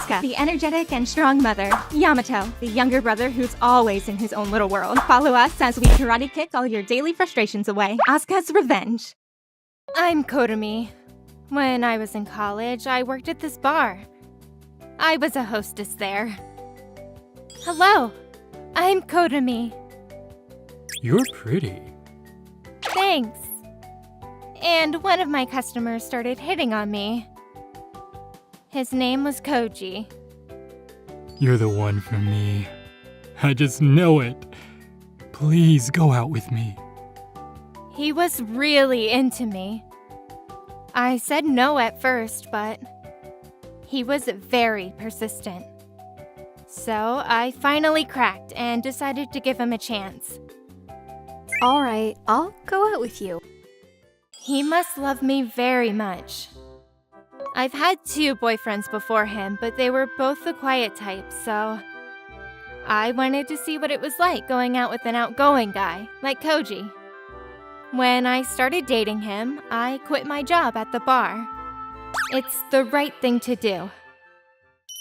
Asuka, the energetic and strong mother. Yamato, the younger brother who's always in his own little world. Follow us as we karate kick all your daily frustrations away. Asuka's revenge. I'm Kotomi. When I was in college, I worked at this bar. I was a hostess there. Hello, I'm Kotomi. You're pretty. Thanks. And one of my customers started hitting on me. His name was Koji. You're the one for me. I just know it. Please go out with me. He was really into me. I said no at first, but he was very persistent. So I finally cracked and decided to give him a chance. Alright, I'll go out with you. He must love me very much. I've had 2 boyfriends before him, but they were both the quiet type, so I wanted to see what it was like going out with an outgoing guy, like Koji. When I started dating him, I quit my job at the bar. It's the right thing to do.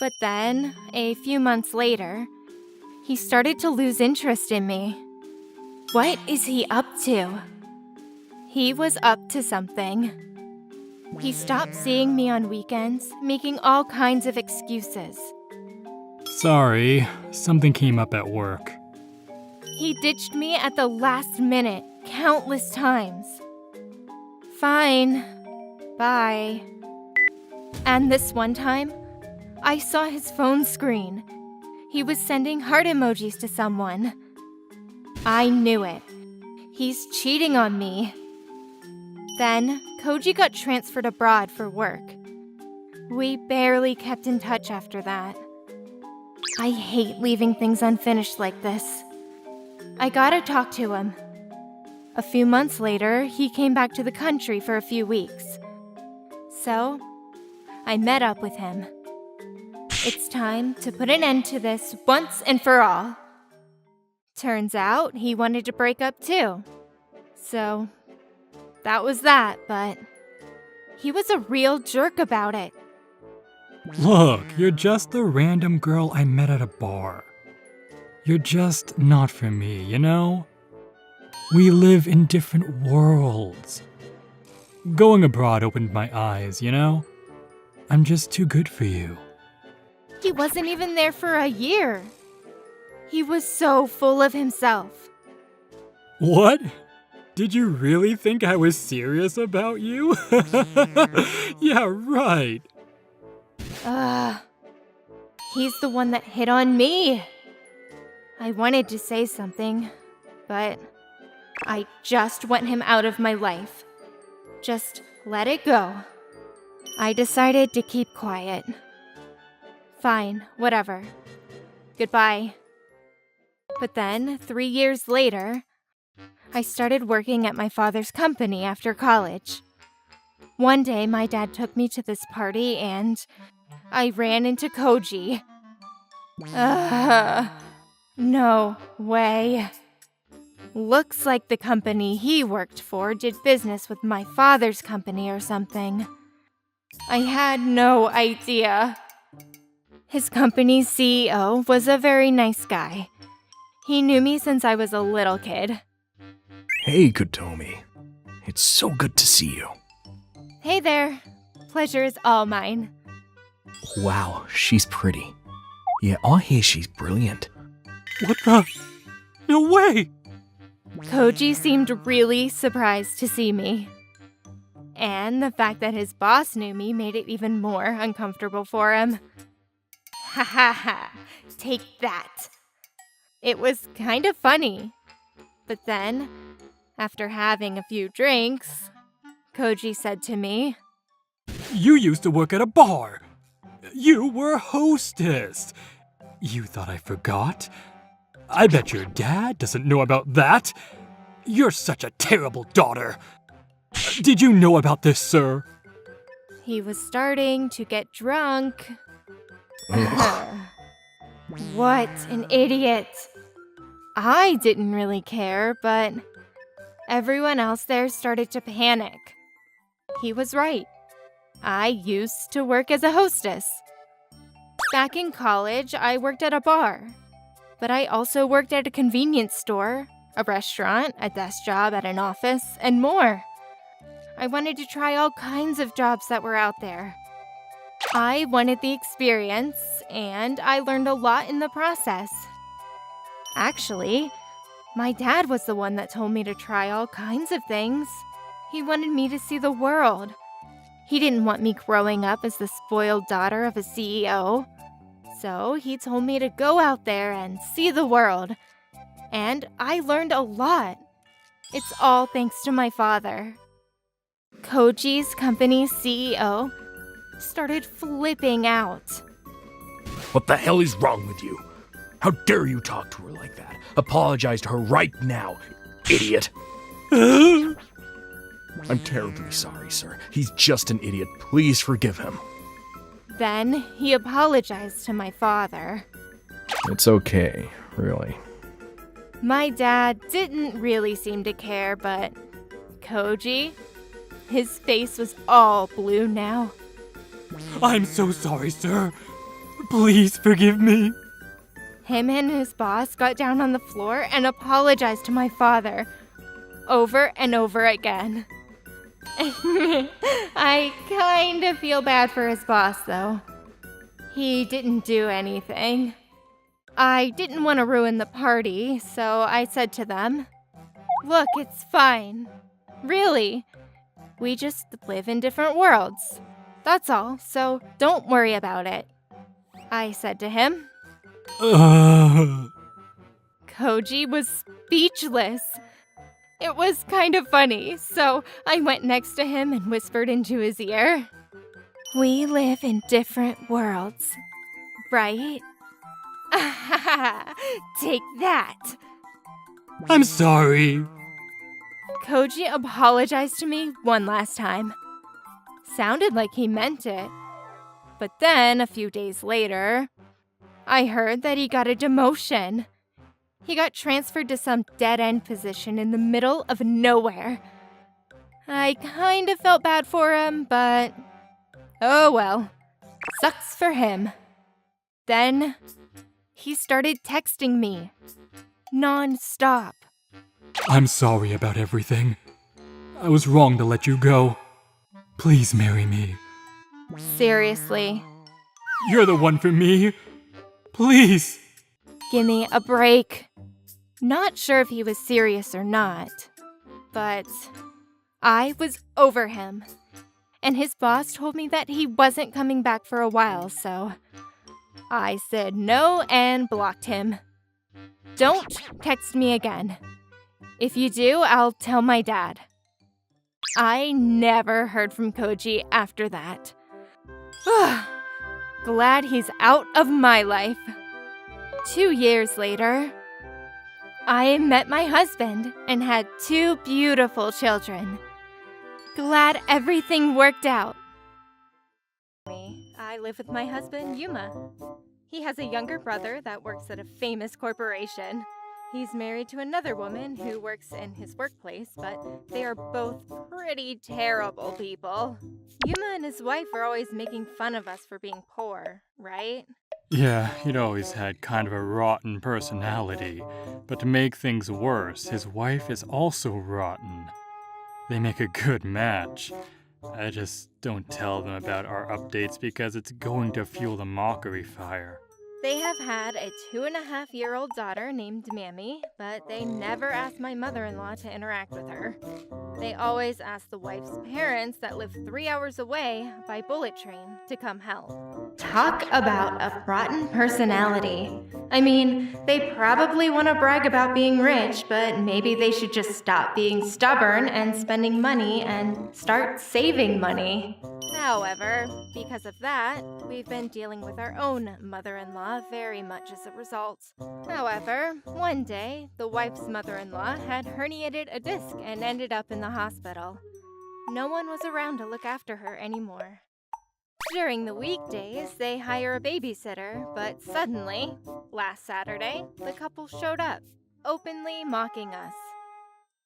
But then, a few months later, he started to lose interest in me. What is he up to? He was up to something. He stopped seeing me on weekends, making all kinds of excuses. Sorry, something came up at work. He ditched me at the last minute, countless times. Fine. Bye. And this one time, I saw his phone screen. He was sending heart emojis to someone. I knew it. He's cheating on me. Then, Koji got transferred abroad for work. We barely kept in touch after that. I hate leaving things unfinished like this. I gotta talk to him. A few months later, he came back to the country for a few weeks. So, I met up with him. It's time to put an end to this once and for all. Turns out he wanted to break up too. So, that was that, but he was a real jerk about it. Look, you're just the random girl I met at a bar. You're just not for me, you know? We live in different worlds. Going abroad opened my eyes, you know? I'm just too good for you. He wasn't even there for a year. He was so full of himself. What? Did you really think I was serious about you? Yeah, right. He's the one that hit on me. I wanted to say something, but I just want him out of my life. Just let it go. I decided to keep quiet. Fine, whatever. Goodbye. But then, 3 years later, I started working at my father's company after college. One day, my dad took me to this party and I ran into Koji. No way. Looks like the company he worked for did business with my father's company or something. I had no idea. His company's CEO was a very nice guy. He knew me since I was a little kid. Hey, Kotomi. It's so good to see you. Hey there. Pleasure is all mine. Wow, she's pretty. Yeah, I hear she's brilliant. What the? No way! Koji seemed really surprised to see me. And the fact that his boss knew me made it even more uncomfortable for him. Ha ha ha, take that. It was kind of funny. But then, after having a few drinks, Koji said to me, You used to work at a bar. You were a hostess. You thought I forgot? I bet your dad doesn't know about that. You're such a terrible daughter. Did you know about this, sir? He was starting to get drunk. What an idiot. I didn't really care, but everyone else there started to panic. He was right. I used to work as a hostess. Back in college, I worked at a bar. But I also worked at a convenience store, a restaurant, a desk job at an office, and more. I wanted to try all kinds of jobs that were out there. I wanted the experience, and I learned a lot in the process. Actually, my dad was the one that told me to try all kinds of things. He wanted me to see the world. He didn't want me growing up as the spoiled daughter of a CEO. So he told me to go out there and see the world. And I learned a lot. It's all thanks to my father. Koji's company's CEO started flipping out. What the hell is wrong with you? How dare you talk to her like that? Apologize to her right now, idiot. I'm terribly sorry, sir. He's just an idiot. Please forgive him. Then he apologized to my father. It's okay, really. My dad didn't really seem to care, but Koji, his face was all blue now. I'm so sorry, sir. Please forgive me. Him and his boss got down on the floor and apologized to my father over and over again. I kind of feel bad for his boss, though. He didn't do anything. I didn't want to ruin the party, so I said to them, "Look, it's fine. Really. We just live in different worlds. That's all, so don't worry about it," I said to him. Koji was speechless. It was kind of funny, so I went next to him and whispered into his ear, "We live in different worlds, right?" Take that. I'm sorry. Koji apologized to me one last time. Sounded like he meant it. But then, a few days later, I heard that he got a demotion. He got transferred to some dead-end position in the middle of nowhere. I kind of felt bad for him, but oh well. Sucks for him. Then, he started texting me. Non-stop. I'm sorry about everything. I was wrong to let you go. Please marry me. Seriously. You're the one for me. Please. Give me a break. Not sure if he was serious or not, but I was over him. And his boss told me that he wasn't coming back for a while, so I said no and blocked him. Don't text me again. If you do, I'll tell my dad. I never heard from Koji after that. Glad he's out of my life. 2 years later, I met my husband and had 2 beautiful children. Glad everything worked out. I live with my husband, Yuma. He has a younger brother that works at a famous corporation. He's married to another woman who works in his workplace, but they are both pretty terrible people. Yuma and his wife are always making fun of us for being poor, right? Yeah, he'd always had kind of a rotten personality. But to make things worse, his wife is also rotten. They make a good match. I just don't tell them about our updates because it's going to fuel the mockery fire. They have had a 2.5-year-old daughter named Mammy, but they never asked my mother-in-law to interact with her. They always ask the wife's parents that live 3 hours away by bullet train to come help. Talk about a rotten personality. I mean, they probably want to brag about being rich, but maybe they should just stop being stubborn and spending money and start saving money. However, because of that, we've been dealing with our own mother-in-law very much as a result. However, one day, the wife's mother-in-law had herniated a disc and ended up in the hospital. No one was around to look after her anymore. During the weekdays, they hire a babysitter, but suddenly, last Saturday, the couple showed up, openly mocking us.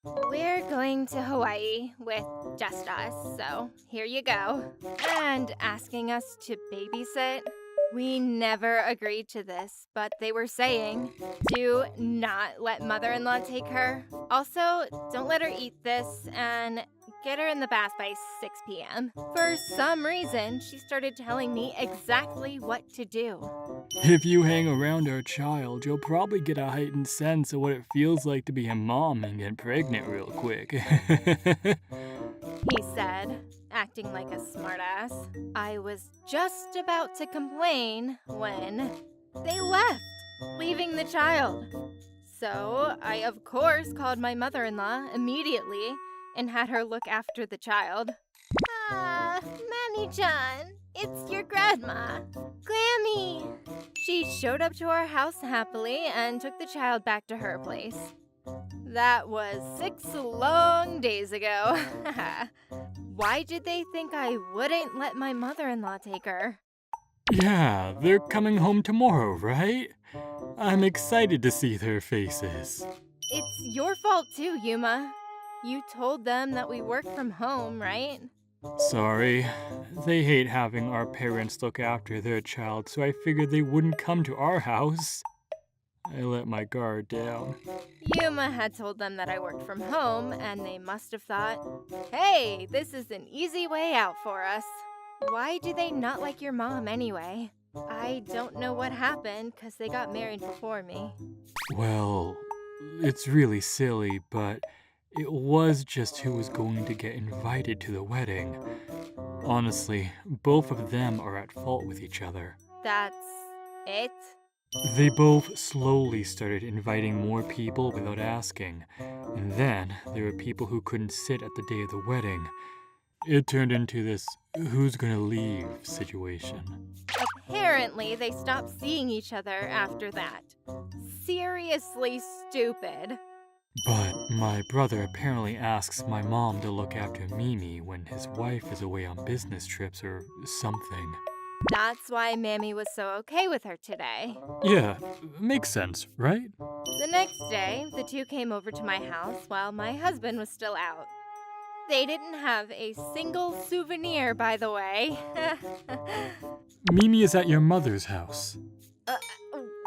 We're going to Hawaii with just us, so here you go. And asking us to babysit. We never agreed to this, but they were saying, do not let mother-in-law take her. Also, don't let her eat this, and get her in the bath by 6 p.m. For some reason, she started telling me exactly what to do. If you hang around our child, you'll probably get a heightened sense of what it feels like to be a mom and get pregnant real quick. He said, acting like a smartass. I was just about to complain when they left, leaving the child. So I, of course, called my mother-in-law immediately and had her look after the child. Mammy-chan, it's your grandma, Glammy. She showed up to our house happily and took the child back to her place. That was 6 long days ago. Why did they think I wouldn't let my mother-in-law take her? Yeah, they're coming home tomorrow, right? I'm excited to see their faces. It's your fault too, Yuma. You told them that we work from home, right? Sorry. They hate having our parents look after their child, so I figured they wouldn't come to our house. I let my guard down. Yuma had told them that I worked from home, and they must have thought, hey, this is an easy way out for us. Why do they not like your mom anyway? I don't know what happened, because they got married before me. Well, it's really silly, but it was just who was going to get invited to the wedding. Honestly, both of them are at fault with each other. That's it? They both slowly started inviting more people without asking, and then there were people who couldn't sit at the day of the wedding. It turned into this who's gonna leave situation. Apparently, they stopped seeing each other after that. Seriously stupid. But my brother apparently asks my mom to look after Mimi when his wife is away on business trips or something. That's why Mammy was so okay with her today. Yeah, makes sense, right? The next day, the two came over to my house while my husband was still out. They didn't have a single souvenir, by the way. Mimi is at your mother's house.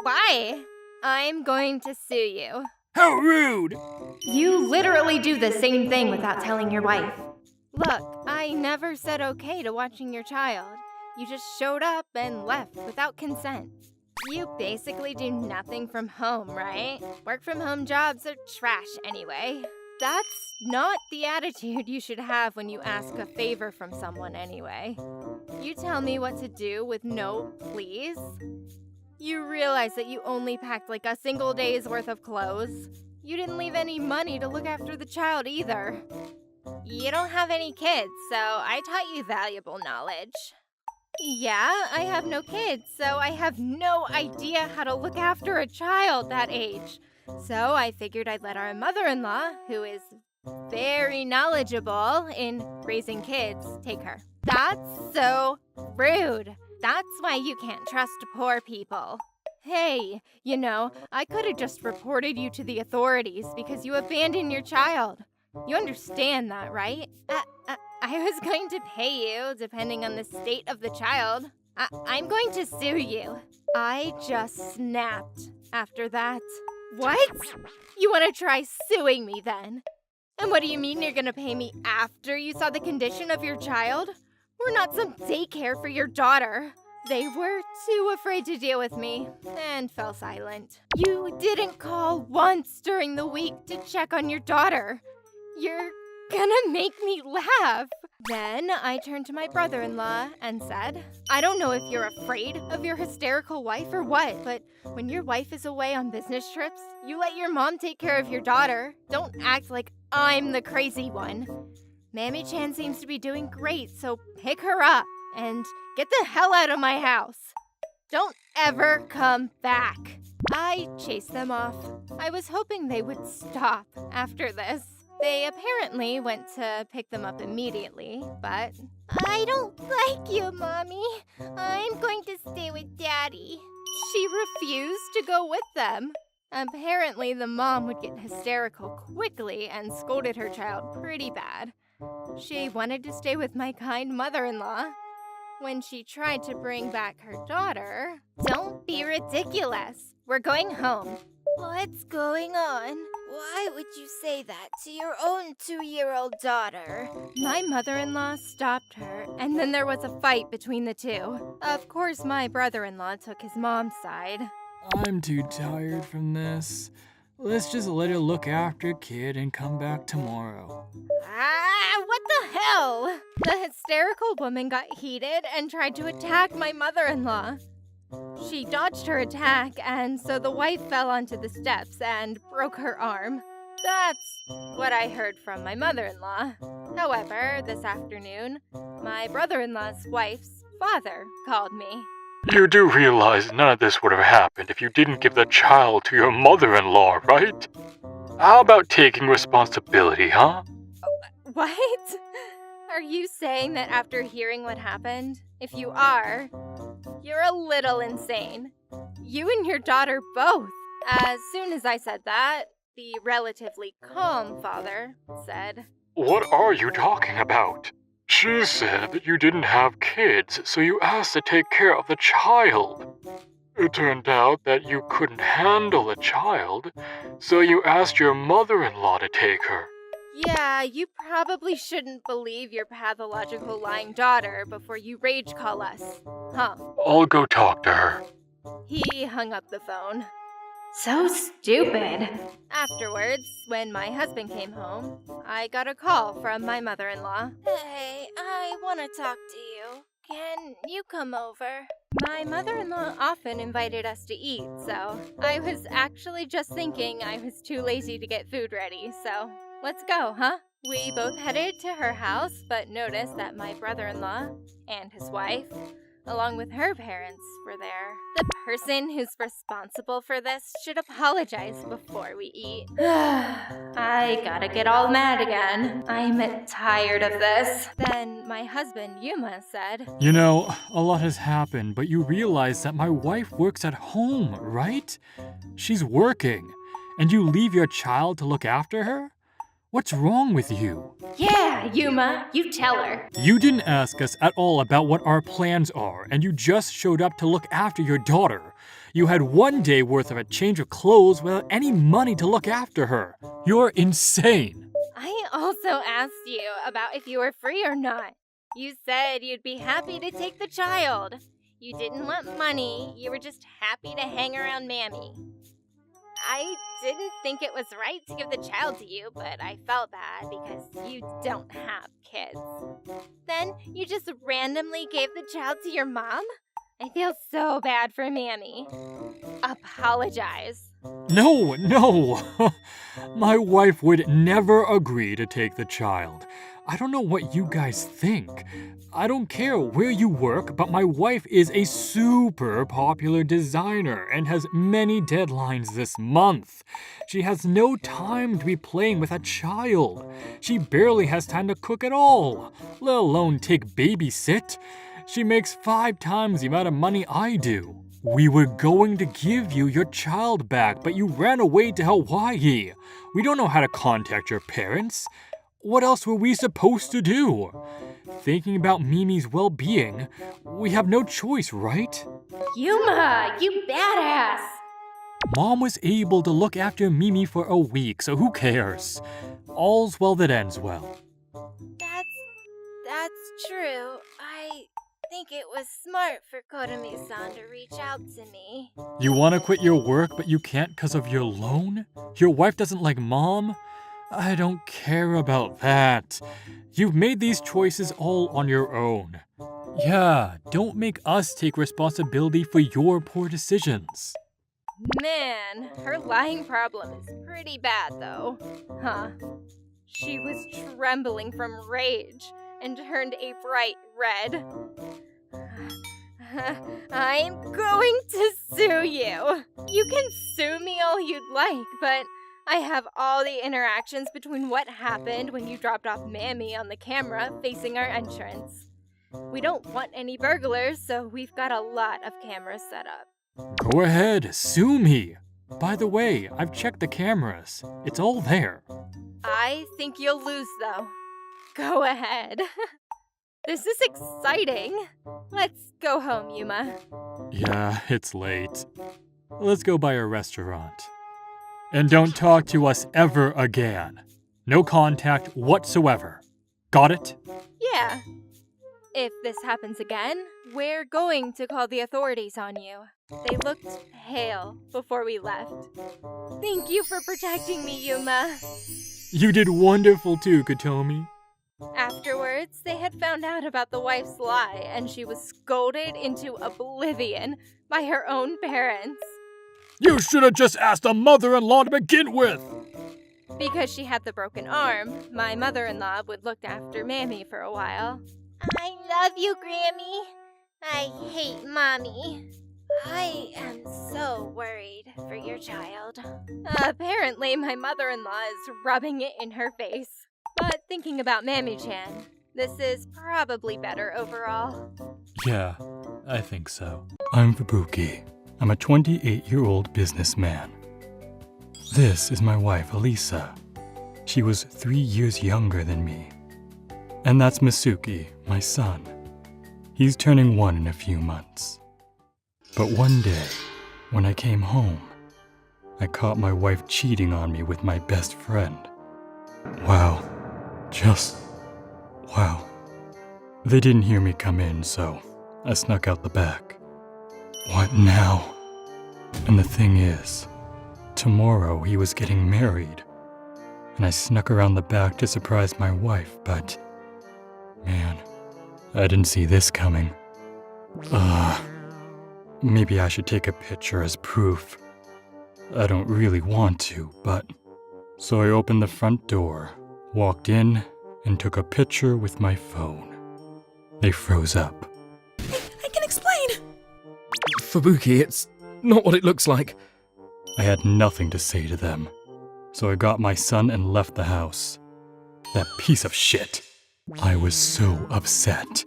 Why? I'm going to sue you. How rude! You literally do the same thing without telling your wife. Look, I never said okay to watching your child. You just showed up and left without consent. You basically do nothing from home, right? Work from home jobs are trash anyway. That's not the attitude you should have when you ask a favor from someone anyway. You tell me what to do with no please. You realize that you only packed like a single day's worth of clothes. You didn't leave any money to look after the child either. You don't have any kids, so I taught you valuable knowledge. Yeah, I have no kids, so I have no idea how to look after a child that age. So I figured I'd let our mother-in-law, who is very knowledgeable in raising kids, take her. That's so rude. That's why you can't trust poor people. Hey, you know, I could have just reported you to the authorities because you abandoned your child. You understand that, right? I was going to pay you, depending on the state of the child. I'm going to sue you. I just snapped after that. What? You want to try suing me then? And what do you mean you're going to pay me after you saw the condition of your child? We're not some daycare for your daughter. They were too afraid to deal with me and fell silent. You didn't call once during the week to check on your daughter. You're gonna make me laugh. Then I turned to my brother-in-law and said, I don't know if you're afraid of your hysterical wife or what, but when your wife is away on business trips, you let your mom take care of your daughter. Don't act like I'm the crazy one. Mammy-chan seems to be doing great, so pick her up and get the hell out of my house. Don't ever come back. I chased them off. I was hoping they would stop after this. They apparently went to pick them up immediately, but I don't like you, Mommy. I'm going to stay with Daddy. She refused to go with them. Apparently, the mom would get hysterical quickly and scolded her child pretty bad. She wanted to stay with my kind mother-in-law. when she tried to bring back her daughter. Don't be ridiculous. We're going home. What's going on? Why would you say that to your own 2-year-old daughter? My mother-in-law stopped her, and then there was a fight between the two. Of course, my brother-in-law took his mom's side. I'm too tired from this. Let's just let her look after kid and come back tomorrow. What the hell? The hysterical woman got heated and tried to attack my mother-in-law. She dodged her attack, and so the wife fell onto the steps and broke her arm. That's what I heard from my mother-in-law. However, this afternoon, my brother-in-law's wife's father called me. You do realize none of this would have happened if you didn't give the child to your mother-in-law, right? How about taking responsibility, huh? What? Are you saying that after hearing what happened? If you are, you're a little insane. You and your daughter both. As soon as I said that, the relatively calm father said, What are you talking about? She said that you didn't have kids, so you asked to take care of the child. It turned out that you couldn't handle the child, so you asked your mother-in-law to take her. Yeah, you probably shouldn't believe your pathological lying daughter before you rage call us, huh? I'll go talk to her. He hung up the phone. So stupid. Afterwards, when my husband came home, I got a call from my mother-in-law. Hey, I want to talk to you. Can you come over? My mother-in-law often invited us to eat, so I was actually just thinking I was too lazy to get food ready, so let's go, huh? We both headed to her house, but noticed that my brother-in-law and his wife, along with her parents, were there. The person who's responsible for this should apologize before we eat. I gotta get all mad again. I'm tired of this. Then my husband, Yuma, said, You know, a lot has happened, but you realize that my wife works at home, right? She's working, and you leave your child to look after her? What's wrong with you? Yeah, Yuma, you tell her. You didn't ask us at all about what our plans are, and you just showed up to look after your daughter. You had 1 day worth of a change of clothes without any money to look after her. You're insane. I also asked you about if you were free or not. You said you'd be happy to take the child. You didn't want money, you were just happy to hang around Mammy. I didn't think it was right to give the child to you, but I felt bad because you don't have kids. Then you just randomly gave the child to your mom? I feel so bad for Mammy. Apologize. No. My wife would never agree to take the child. I don't know what you guys think. I don't care where you work, but my wife is a super popular designer and has many deadlines this month. She has no time to be playing with a child. She barely has time to cook at all, let alone take babysit. She makes 5 times the amount of money I do. We were going to give you your child back, but you ran away to Hawaii. We don't know how to contact your parents. What else were we supposed to do? Thinking about Mimi's well-being, we have no choice, right? Yuma, you badass! Mom was able to look after Mimi for a week, so who cares? All's well that ends well. That's true. I think it was smart for Kotomi-san to reach out to me. You want to quit your work, but you can't because of your loan? Your wife doesn't like Mom? I don't care about that. You've made these choices all on your own. Yeah, don't make us take responsibility for your poor decisions. Man, her lying problem is pretty bad though. Huh. She was trembling from rage and turned a bright red. I'm going to sue you. You can sue me all you'd like, but I have all the interactions between what happened when you dropped off Mammy on the camera facing our entrance. We don't want any burglars, so we've got a lot of cameras set up. Go ahead, sue me. By the way, I've checked the cameras. It's all there. I think you'll lose, though. Go ahead. This is exciting. Let's go home, Yuma. Yeah, it's late. Let's go by a restaurant. And don't talk to us ever again. No contact whatsoever. Got it? Yeah. If this happens again, we're going to call the authorities on you. They looked pale before we left. Thank you for protecting me, Yuma. You did wonderful too, Katomi. Afterwards, they had found out about the wife's lie, and she was scolded into oblivion by her own parents. You should have just asked the mother-in-law to begin with! Because she had the broken arm, my mother-in-law would look after Mammy for a while. I love you, Grammy. I hate Mommy. I am so worried for your child. Apparently, my mother-in-law is rubbing it in her face. But thinking about Mammy-chan, this is probably better overall. Yeah, I think so. I'm Fubuki. I'm a 28-year-old businessman. This is my wife, Elisa. She was 3 years younger than me. And that's Masuki, my son. He's turning 1 in a few months. But one day, when I came home, I caught my wife cheating on me with my best friend. Wow. Just wow. They didn't hear me come in, so I snuck out the back. What now? And the thing is, tomorrow he was getting married. And I snuck around the back to surprise my wife, but man, I didn't see this coming. Maybe I should take a picture as proof. I don't really want to, but... So I opened the front door, walked in, and took a picture with my phone. They froze up. I can explain! Fubuki, it's not what it looks like. I had nothing to say to them, so I got my son and left the house. That piece of shit. I was so upset.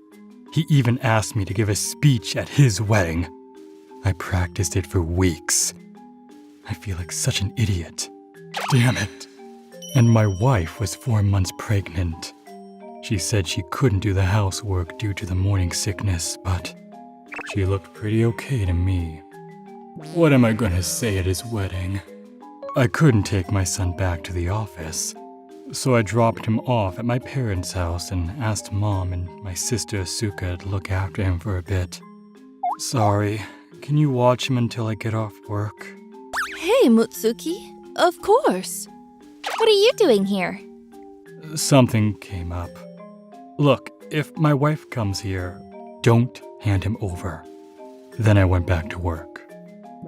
He even asked me to give a speech at his wedding. I practiced it for weeks. I feel like such an idiot. Damn it. And my wife was 4 months pregnant. She said she couldn't do the housework due to the morning sickness, but she looked pretty okay to me. What am I gonna say at his wedding? I couldn't take my son back to the office, so I dropped him off at my parents' house and asked Mom and my sister Asuka to look after him for a bit. Sorry, can you watch him until I get off work? Hey, Mutsuki. Of course. What are you doing here? Something came up. Look, if my wife comes here, don't hand him over. Then I went back to work.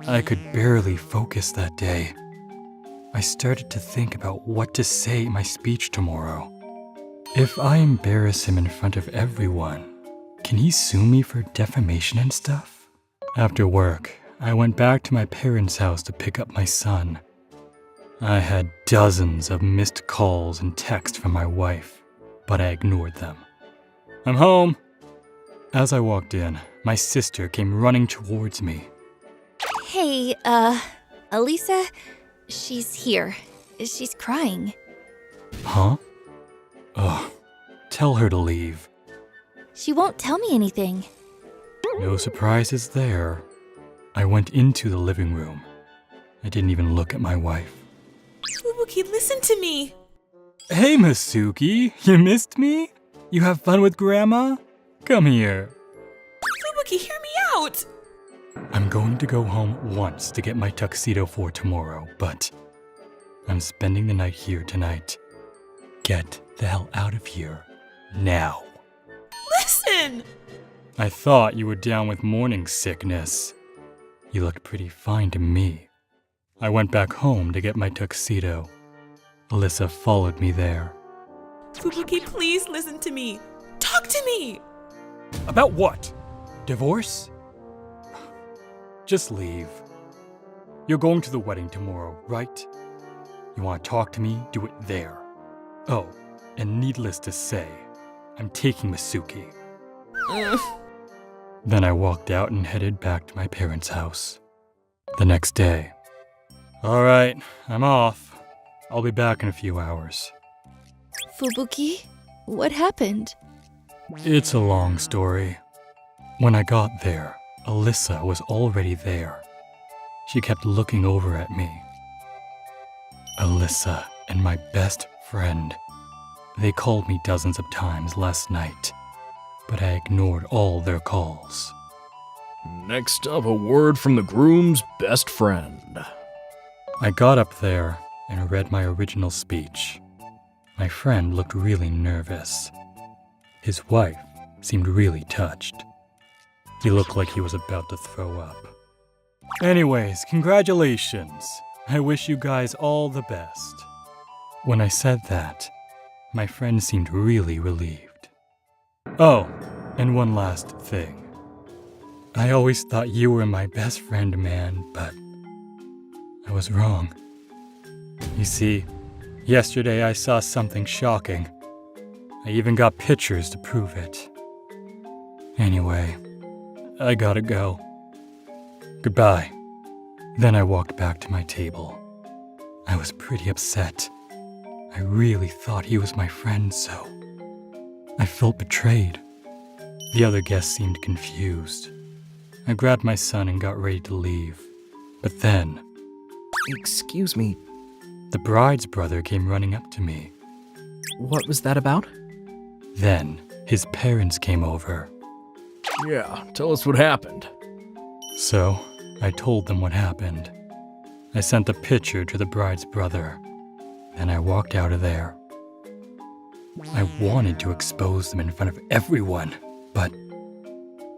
I could barely focus that day. I started to think about what to say in my speech tomorrow. If I embarrass him in front of everyone, can he sue me for defamation and stuff? After work, I went back to my parents' house to pick up my son. I had dozens of missed calls and texts from my wife, but I ignored them. I'm home! As I walked in, my sister came running towards me. Hey, Elisa, she's here. She's crying. Huh? Ugh, tell her to leave. She won't tell me anything. No surprises there. I went into the living room. I didn't even look at my wife. Fubuki, listen to me. Hey, Masuki, you missed me? You have fun with Grandma? Come here. Fubuki, hear me out. I'm going to go home once to get my tuxedo for tomorrow, but I'm spending the night here tonight. Get the hell out of here, now. Listen! I thought you were down with morning sickness. You looked pretty fine to me. I went back home to get my tuxedo. Alyssa followed me there. Fubuki, please listen to me. Talk to me! About what? Divorce? Just leave. You're going to the wedding tomorrow, right? You want to talk to me? Do it there. Oh, and needless to say, I'm taking Masuki. Then I walked out and headed back to my parents' house. The next day. All right, I'm off. I'll be back in a few hours. Fubuki, what happened? It's a long story. When I got there, Alyssa was already there. She kept looking over at me. Alyssa and my best friend. They called me dozens of times last night, but I ignored all their calls. Next up, a word from the groom's best friend. I got up there and read my original speech. My friend looked really nervous. His wife seemed really touched. He looked like he was about to throw up. Anyways, congratulations. I wish you guys all the best. When I said that, my friend seemed really relieved. Oh, and one last thing. I always thought you were my best friend, man, but I was wrong. You see, yesterday I saw something shocking. I even got pictures to prove it. Anyway, I gotta go. Goodbye. Then I walked back to my table. I was pretty upset. I really thought he was my friend, so I felt betrayed. The other guests seemed confused. I grabbed my son and got ready to leave. But then, Excuse me, the bride's brother came running up to me. what was that about? Then, his parents came over. Yeah, tell us what happened. So, I told them what happened. I sent the picture to the bride's brother. Then I walked out of there. I wanted to expose them in front of everyone, but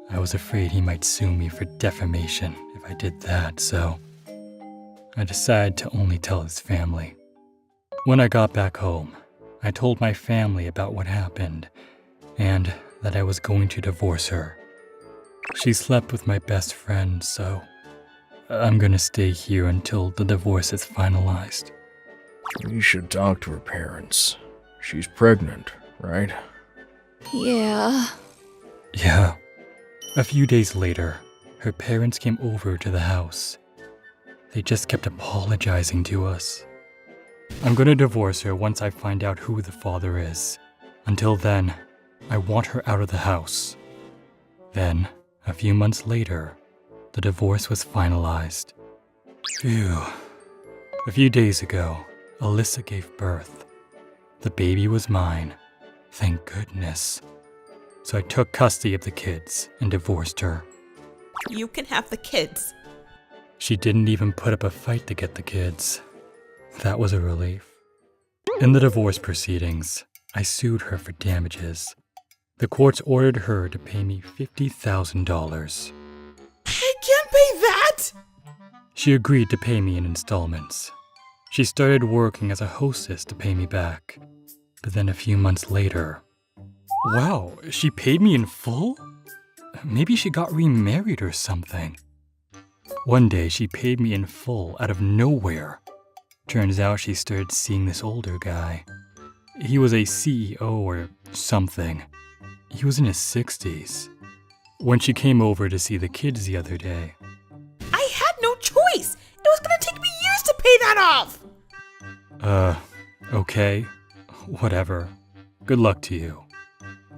I was afraid he might sue me for defamation if I did that, so I decided to only tell his family. When I got back home, I told my family about what happened and that I was going to divorce her. She slept with my best friend, so I'm gonna stay here until the divorce is finalized. We should talk to her parents. She's pregnant, right? Yeah. Yeah. A few days later, her parents came over to the house. They just kept apologizing to us. I'm gonna divorce her once I find out who the father is. Until then, I want her out of the house. Then, a few months later, the divorce was finalized. Phew. A few days ago, Alyssa gave birth. The baby was mine. Thank goodness. So I took custody of the kids and divorced her. You can have the kids. She didn't even put up a fight to get the kids. That was a relief. In the divorce proceedings, I sued her for damages. The courts ordered her to pay me $50,000. I can't pay that! She agreed to pay me in installments. She started working as a hostess to pay me back. But then a few months later... Wow, she paid me in full? Maybe she got remarried or something. One day she paid me in full out of nowhere. Turns out she started seeing this older guy. He was a CEO or something. He was in his 60s. When she came over to see the kids the other day... I had no choice! It was gonna take me years to pay that off! Okay. Whatever. Good luck to you.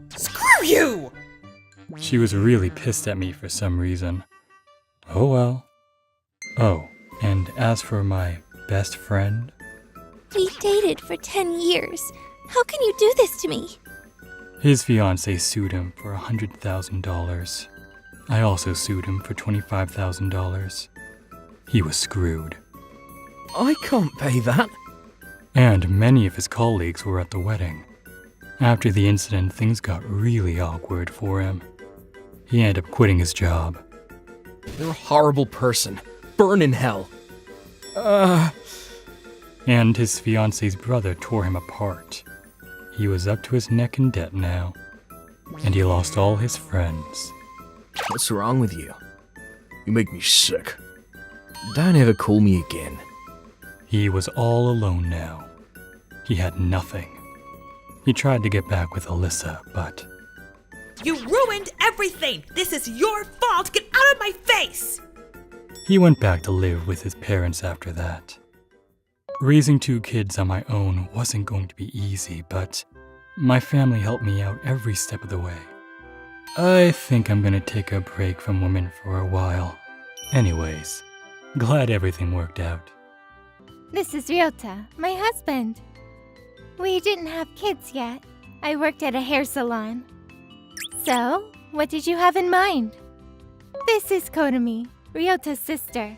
Screw you! She was really pissed at me for some reason. Oh well. Oh, and as for my best friend... We dated for 10 years. How can you do this to me? His fiancée sued him for $100,000. I also sued him for $25,000. He was screwed. I can't pay that. And many of his colleagues were at the wedding. After the incident, things got really awkward for him. He ended up quitting his job. You're a horrible person. Burn in hell. And his fiancée's brother tore him apart. He was up to his neck in debt now. And he lost all his friends. What's wrong with you? You make me sick. Don't ever call me again. He was all alone now. He had nothing. He tried to get back with Alyssa, but... You ruined everything! This is your fault! Get out of my face! He went back to live with his parents after that. Raising 2 kids on my own wasn't going to be easy, but My family helped me out every step of the way. I think I'm gonna take a break from women for a while. Anyways, glad everything worked out. This is Ryota, my husband. We didn't have kids yet. I worked at a hair salon. So, what did you have in mind? This is Kotomi, Ryota's sister.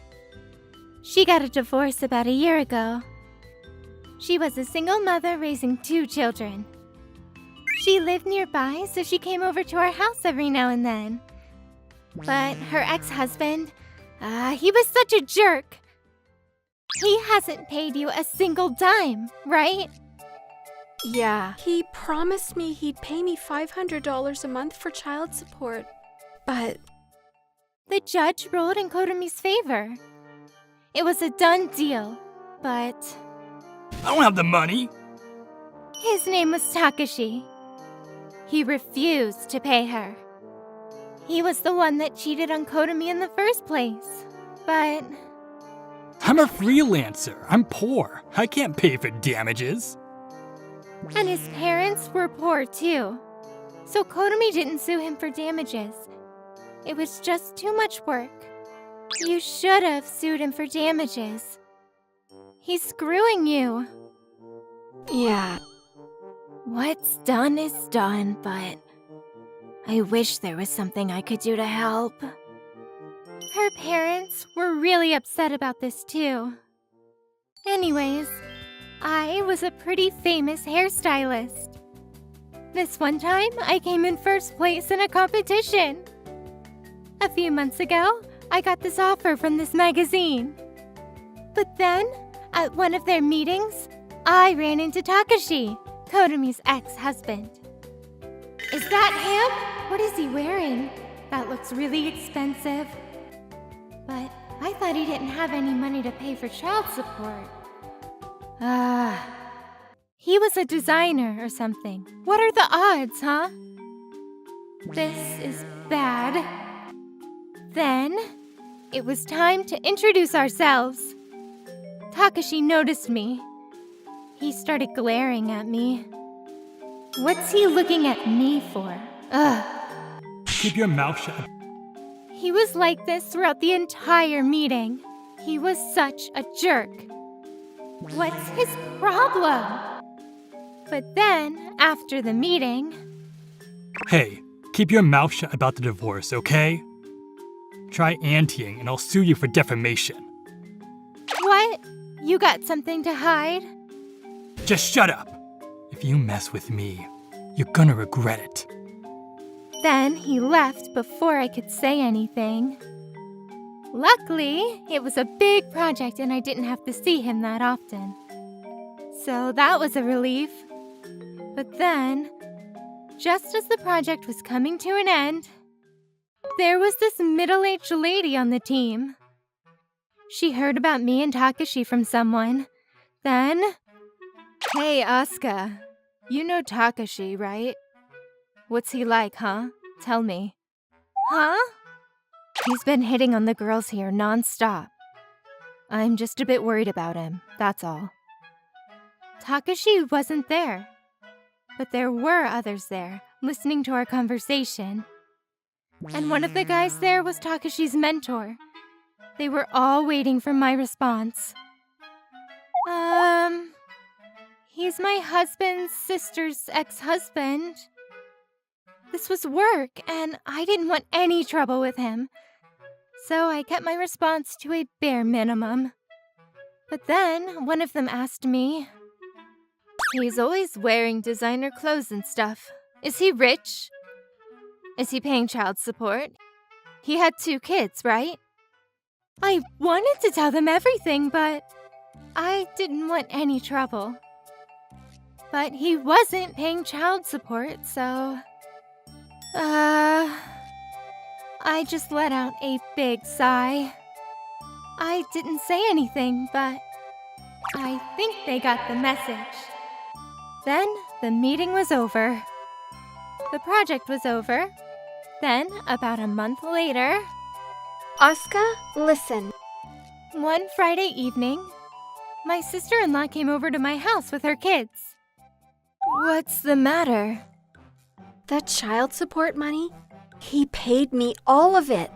She got a divorce about a year ago. She was a single mother raising 2 children. She lived nearby, so she came over to our house every now and then. But her ex-husband, he was such a jerk. He hasn't paid you a single dime, right? Yeah, he promised me he'd pay me $500 a month for child support. But The judge ruled in Kotomi's favor. It was a done deal, but I don't have the money! his name was Takashi. He refused to pay her. He was the one that cheated on Kotomi in the first place. But I'm a freelancer. I'm poor. I can't pay for damages. and his parents were poor too. So Kotomi didn't sue him for damages. It was just too much work. You should have sued him for damages. He's screwing you. yeah, What's done is done, but I wish there was something I could do to help. Her parents were really upset about this too. Anyways, I was a pretty famous hairstylist. This one time, I came in first place in a competition. A few months ago, I got this offer from this magazine. But then, at one of their meetings, I ran into Takashi, Kotomi's ex-husband. Is that him? What is he wearing? That looks really expensive. But I thought he didn't have any money to pay for child support. He was a designer or something. What are the odds, huh? This is bad. Then, it was time to introduce ourselves. Takashi noticed me. He started glaring at me. What's he looking at me for? Keep your mouth shut. He was like this throughout the entire meeting. He was such a jerk. What's his problem? But then, after the meeting, Hey, keep your mouth shut about the divorce, okay? Try anteing and I'll sue you for defamation. what? You got something to hide? Just shut up! If you mess with me, you're gonna regret it. Then he left before I could say anything. Luckily, it was a big project and I didn't have to see him that often. So that was a relief. But then, just as the project was coming to an end, there was this middle-aged lady on the team. She heard about me and Takashi from someone. Then, hey, Asuka, you know Takashi, right? What's he like, huh? Tell me. Huh? He's been hitting on the girls here non-stop. I'm just a bit worried about him, that's all. Takashi wasn't there, but there were others there, listening to our conversation. And one of the guys there was Takashi's mentor. They were all waiting for my response. He's my husband's sister's ex-husband. This was work, and I didn't want any trouble with him. So I kept my response to a bare minimum. But then, one of them asked me, he's always wearing designer clothes and stuff. Is he rich? Is he paying child support? He had 2 kids, right? I wanted to tell them everything, but I didn't want any trouble. But he wasn't paying child support, so I just let out a big sigh. I didn't say anything, but I think they got the message. Then the meeting was over. The project was over. Then, about a month later, Asuka, listen. one Friday evening, my sister-in-law came over to my house with her kids. What's the matter? The child support money? He paid me all of it.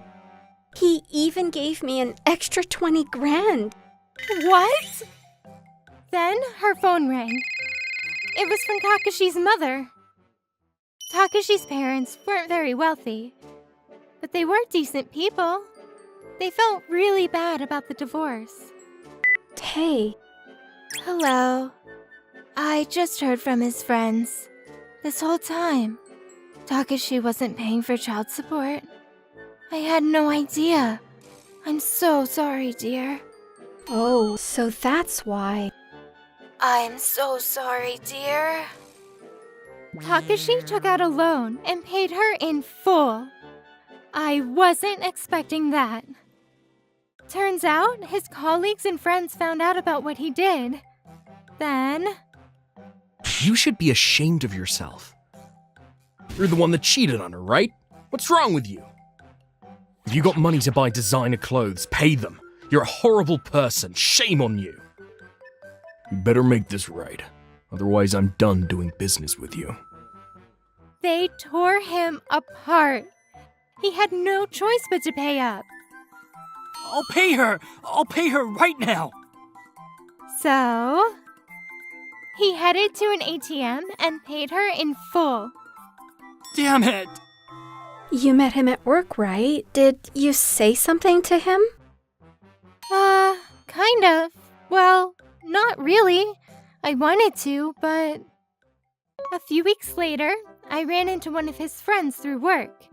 He even gave me an extra 20 grand. What? Then her phone rang. It was from Takashi's mother. Takashi's parents weren't very wealthy, but they were decent people. They felt really bad about the divorce. Hey, Hello. I just heard from his friends. This whole time, Takashi wasn't paying for child support. I had no idea. I'm so sorry, dear. oh, so that's why. I'm so sorry, dear. Takashi took out a loan and paid her in full. I wasn't expecting that. Turns out his colleagues and friends found out about what he did. Then, You should be ashamed of yourself. You're the one that cheated on her, right? What's wrong with you? If you got money to buy designer clothes, pay them. You're a horrible person. Shame on you. You better make this right. Otherwise, I'm done doing business with you. they tore him apart. He had no choice but to pay up. I'll pay her! I'll pay her right now! So, he headed to an ATM and paid her in full. Damn it! You met him at work, right? Did you say something to him? Kind of. Well, not really. I wanted to, but... A few weeks later, I ran into one of his friends through work.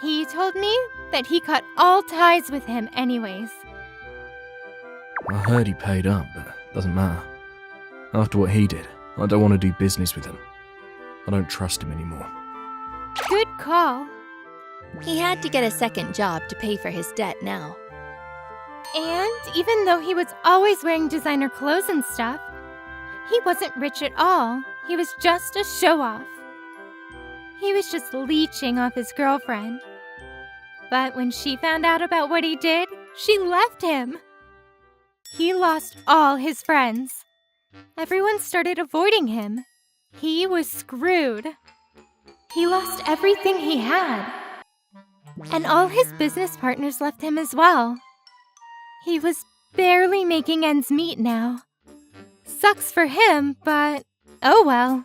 He told me that he cut all ties with him anyways. I heard he paid up, but doesn't matter. After what he did, I don't want to do business with him. I don't trust him anymore. Good call. He had to get a second job to pay for his debt now. And even though he was always wearing designer clothes and stuff, he wasn't rich at all. He was just a show-off. He was just leeching off his girlfriend. But when she found out about what he did, she left him. He lost all his friends. Everyone started avoiding him. He was screwed. He lost everything he had. And all his business partners left him as well. He was barely making ends meet now. Sucks for him, but oh well.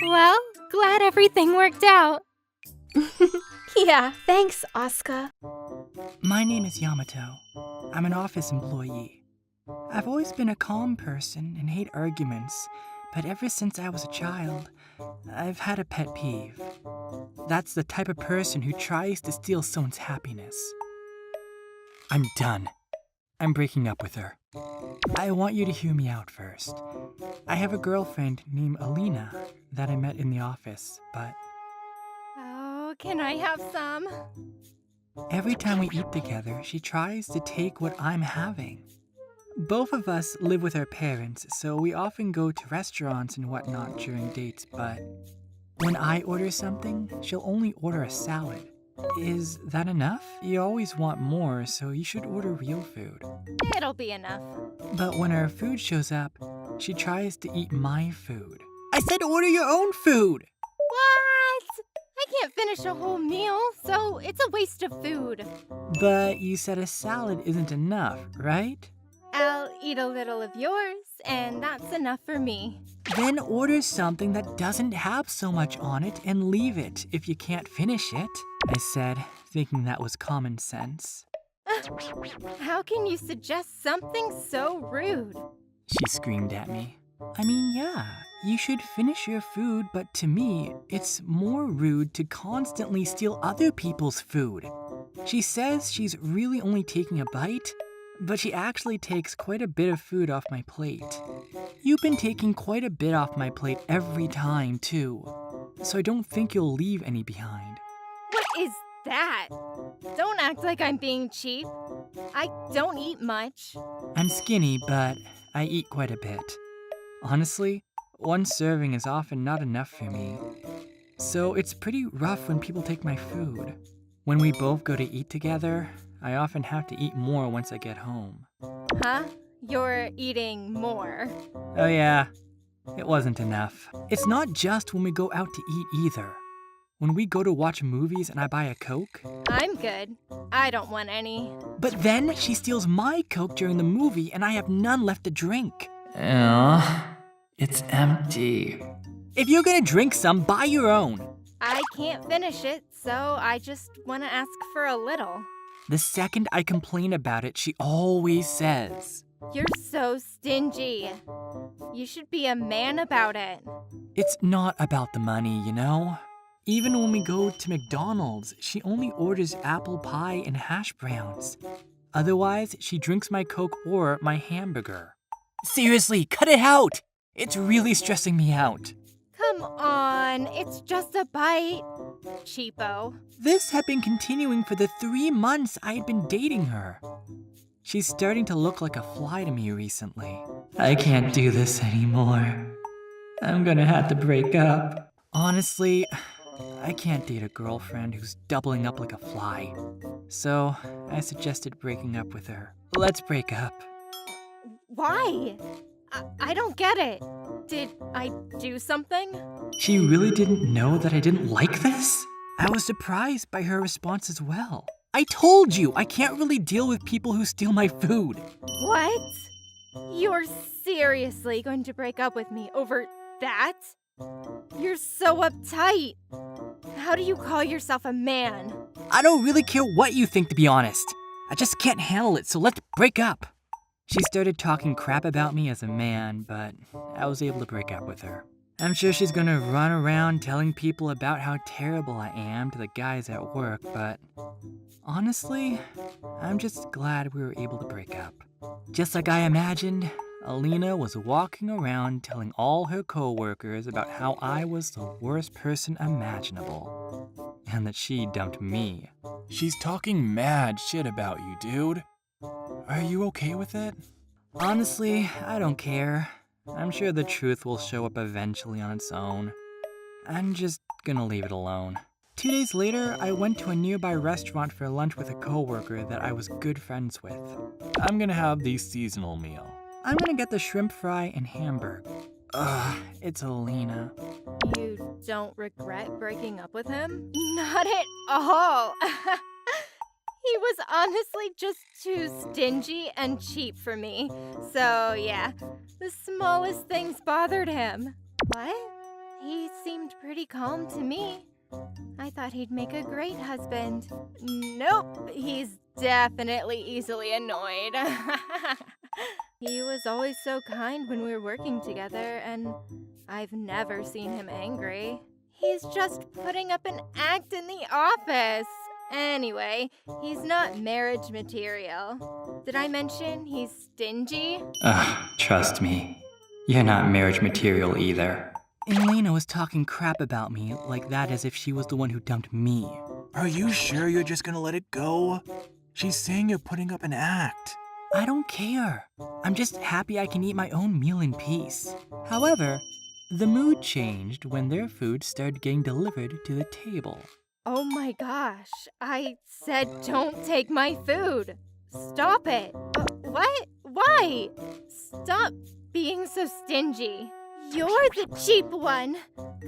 Well, glad everything worked out. Yeah, thanks, Asuka. My name is Yamato. I'm an office employee. I've always been a calm person and hate arguments, but ever since I was a child, I've had a pet peeve. That's the type of person who tries to steal someone's happiness. I'm done. I'm breaking up with her. I want you to hear me out first. I have a girlfriend named Alina that I met in the office, but Oh, can I have some? every time we eat together, she tries to take what I'm having. Both of us live with our parents, so we often go to restaurants and whatnot during dates, but when I order something, she'll only order a salad. Is that enough? You always want more, so you should order real food. It'll be enough. But when our food shows up, she tries to eat my food. I said order your own food! What? I can't finish a whole meal, so it's a waste of food. But you said a salad isn't enough, right? I'll eat a little of yours, and that's enough for me. Then order something that doesn't have so much on it and leave it if you can't finish it, I said, thinking that was common sense. How can you suggest something so rude? She screamed at me. I mean, yeah, you should finish your food, but to me, it's more rude to constantly steal other people's food. She says she's really only taking a bite, but she actually takes quite a bit of food off my plate. You've been taking quite a bit off my plate every time, too, so I don't think you'll leave any behind. What is that? Don't act like I'm being cheap. I don't eat much. I'm skinny, but I eat quite a bit. Honestly, one serving is often not enough for me. So it's pretty rough when people take my food. When we both go to eat together, I often have to eat more once I get home. Huh? You're eating more. Oh yeah, It wasn't enough. It's not just when we go out to eat either. When we go to watch movies and I buy a Coke. I'm good. I don't want any. But then she steals my Coke during the movie and I have none left to drink. It's empty. If you're gonna drink some, buy your own. I can't finish it, so I just want to ask for a little. The second I complain about it, she always says, You're so stingy. You should be a man about it. it's not about the money, you know? Even when we go to McDonald's, she only orders apple pie and hash browns. Otherwise, she drinks my Coke or my hamburger. Seriously, cut it out! It's really stressing me out. Come on, it's just a bite. Cheapo. This had been continuing for the 3 months I had been dating her. She's starting to look like a fly to me recently. I can't do this anymore. I'm gonna have to break up. Honestly, I can't date a girlfriend who's doubling up like a fly. So, I suggested breaking up with her. Let's break up. Why? I don't get it. Did I do something? She really didn't know that I didn't like this? I was surprised by her response as well. I told you, I can't really deal with people who steal my food. What? You're seriously going to break up with me over that? You're so uptight. How do you call yourself a man? I don't really care what you think, to be honest. I just can't handle it, so let's break up. She started talking crap about me as a man, but I was able to break up with her. I'm sure she's gonna run around telling people about how terrible I am to the guys at work, but honestly, I'm just glad we were able to break up. Just like I imagined, Alina was walking around telling all her coworkers about how I was the worst person imaginable, and that she dumped me. She's talking mad shit about you, dude. Are you okay with it? Honestly, I don't care. I'm sure the truth will show up eventually on its own. I'm just gonna leave it alone. 2 days later, I went to a nearby restaurant for lunch with a coworker that I was good friends with. I'm gonna have the seasonal meal. I'm gonna get the shrimp fry and hamburger. Ugh, it's Alina. You don't regret breaking up with him? Not at all. He was honestly just too stingy and cheap for me. So yeah, the smallest things bothered him. What? He seemed pretty calm to me. I thought he'd make a great husband. Nope, he's definitely easily annoyed. He was always so kind when we were working together, and I've never seen him angry. He's just putting up an act in the office. Anyway, he's not marriage material. Did I mention he's stingy? Trust me. You're not marriage material either. Elena was talking crap about me like that as if she was the one who dumped me. Are you sure you're just gonna let it go? She's saying you're putting up an act. I don't care. I'm just happy I can eat my own meal in peace. However, the mood changed when their food started getting delivered to the table. Oh my gosh, I said don't take my food. Stop it. What? Why? Stop being so stingy. You're the cheap one.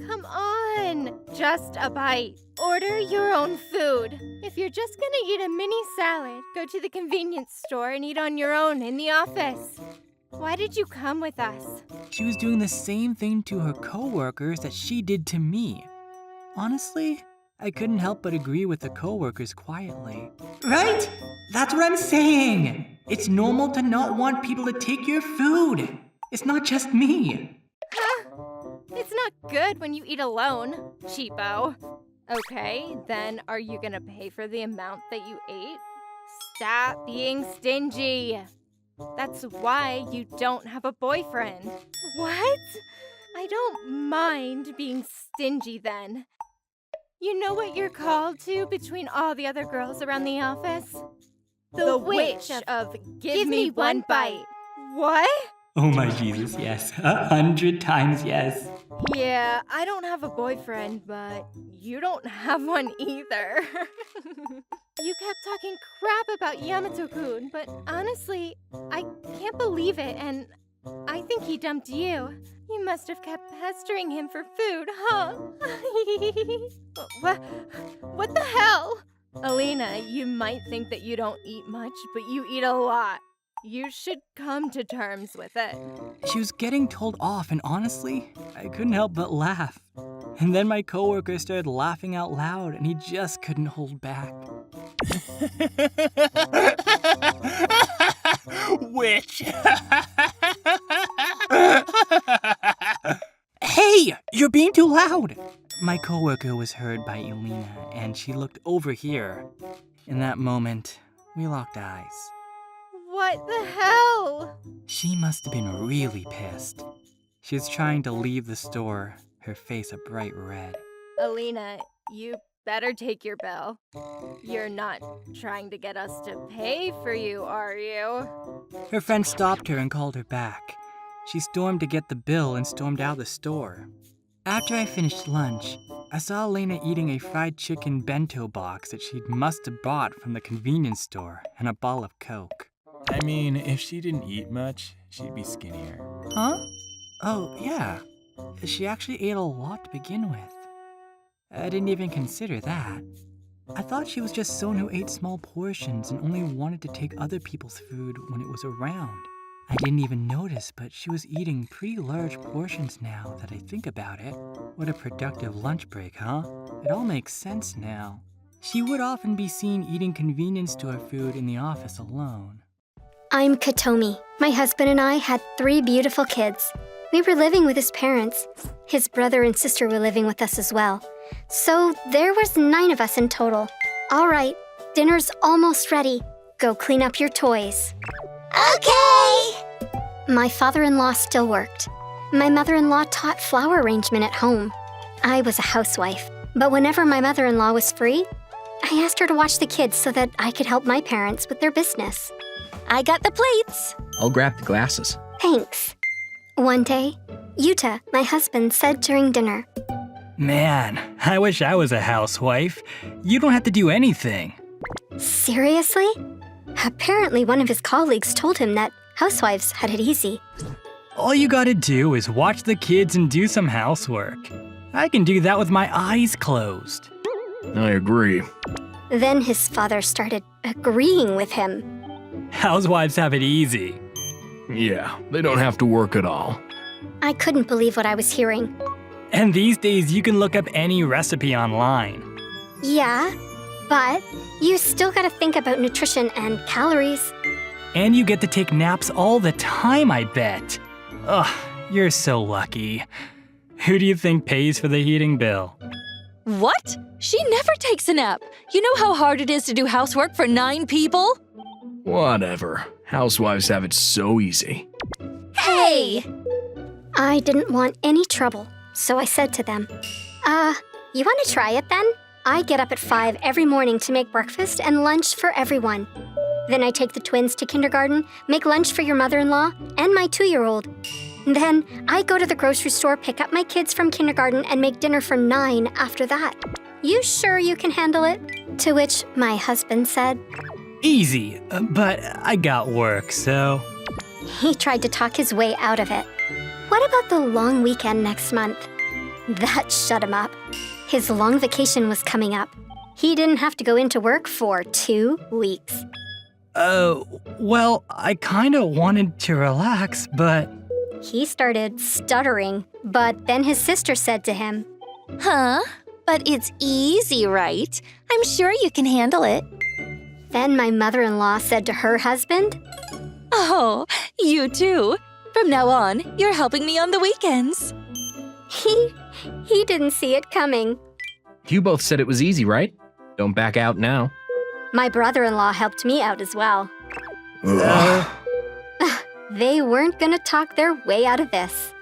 Come on, just a bite. Order your own food. If you're just gonna eat a mini salad, go to the convenience store and eat on your own in the office. Why did you come with us? She was doing the same thing to her coworkers that she did to me. Honestly, I couldn't help but agree with the coworkers quietly. Right? That's what I'm saying. It's normal to not want people to take your food. It's not just me. Huh? It's not good when you eat alone, cheapo. Okay, then are you gonna pay for the amount that you ate? Stop being stingy. That's why you don't have a boyfriend. What? I don't mind being stingy then. You know what you're called to between all the other girls around the office? The witch of give me one bite. What? Oh my Jesus, yes. 100 times yes. Yeah, I don't have a boyfriend, but you don't have one either. You kept talking crap about Yamato-kun, but honestly, I can't believe it, and I think he dumped you. You must have kept pestering him for food, huh? What the hell? Alina, you might think that you don't eat much, but you eat a lot. You should come to terms with it. She was getting told off, and honestly, I couldn't help but laugh. And then my coworker started laughing out loud, and he just couldn't hold back. Witch! Hey, you're being too loud! My coworker was heard by Elena, and she looked over here. In that moment, we locked eyes. What the hell? She must have been really pissed. She was trying to leave the store, her face a bright red. Alina, you better take your bill. You're not trying to get us to pay for you, are you? Her friend stopped her and called her back. She stormed to get the bill and stormed out of the store. After I finished lunch, I saw Elena eating a fried chicken bento box that she must have bought from the convenience store and a bottle of Coke. I mean, if she didn't eat much, she'd be skinnier. Huh? Oh, yeah. She actually ate a lot to begin with. I didn't even consider that. I thought she was just someone who ate small portions and only wanted to take other people's food when it was around. I didn't even notice, but she was eating pretty large portions now that I think about it. What a productive lunch break, huh? It all makes sense now. She would often be seen eating convenience store food in the office alone. I'm Katomi. My husband and I had 3 beautiful kids. We were living with his parents. His brother and sister were living with us as well. So there was 9 of us in total. All right, dinner's almost ready. Go clean up your toys. Okay! My father-in-law still worked. My mother-in-law taught flower arrangement at home. I was a housewife, but whenever my mother-in-law was free, I asked her to watch the kids so that I could help my parents with their business. I got the plates. I'll grab the glasses. Thanks. One day, Yuta, my husband, said during dinner, Man, I wish I was a housewife. You don't have to do anything. seriously? Apparently one of his colleagues told him that housewives had it easy. All you gotta do is watch the kids and do some housework. I can do that with my eyes closed. I agree. Then his father started agreeing with him. Housewives have it easy. Yeah, they don't have to work at all. I couldn't believe what I was hearing. And these days you can look up any recipe online. Yeah, but you still gotta think about nutrition and calories. And you get to take naps all the time, I bet. Ugh, you're so lucky. Who do you think pays for the heating bill? What? She never takes a nap. You know how hard it is to do housework for 9 people? Whatever. Housewives have it so easy. Hey! I didn't want any trouble, so I said to them, you wanna try it then? I get up at 5 every morning to make breakfast and lunch for everyone. Then I take the twins to kindergarten, make lunch for your mother-in-law and my 2-year-old. Then I go to the grocery store, pick up my kids from kindergarten, and make dinner for 9 after that. You sure you can handle it? To which my husband said, Easy, but I got work, so... He tried to talk his way out of it. What about the long weekend next month? That shut him up. His long vacation was coming up. He didn't have to go into work for 2 weeks. Well, I kinda wanted to relax, but... He started stuttering, but then his sister said to him, Huh? But it's easy, right? I'm sure you can handle it. Then my mother-in-law said to her husband, Oh, you too. From now on, you're helping me on the weekends. He didn't see it coming. You both said it was easy, right? Don't back out now. My brother-in-law helped me out as well. Ugh. They weren't gonna talk their way out of this.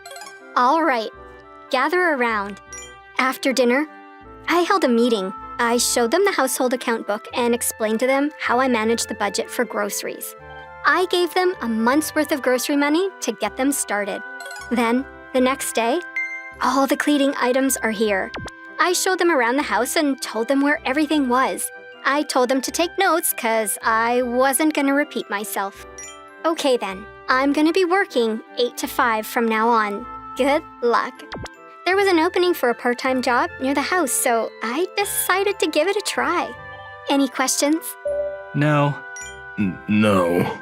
All right, gather around. After dinner, I held a meeting. I showed them the household account book and explained to them how I managed the budget for groceries. I gave them a month's worth of grocery money to get them started. Then, the next day, all the cleaning items are here. I showed them around the house and told them where everything was. I told them to take notes because I wasn't going to repeat myself. Okay then, I'm gonna be working 8 to 5 from now on. Good luck. There was an opening for a part-time job near the house, so I decided to give it a try. Any questions? No. No.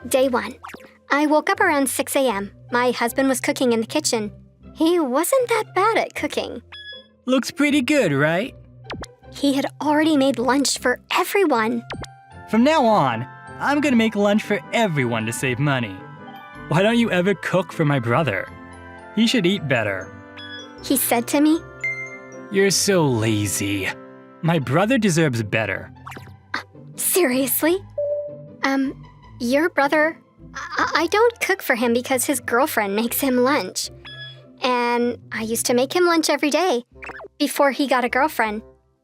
Day 1. I woke up around 6 a.m. My husband was cooking in the kitchen. He wasn't that bad at cooking. Looks pretty good, right? He had already made lunch for everyone. From now on, I'm gonna make lunch for everyone to save money. Why don't you ever cook for my brother? He should eat better. He said to me, You're so lazy. My brother deserves better. seriously? Your brother, I don't cook for him because his girlfriend makes him lunch. And I used to make him lunch every day before he got a girlfriend.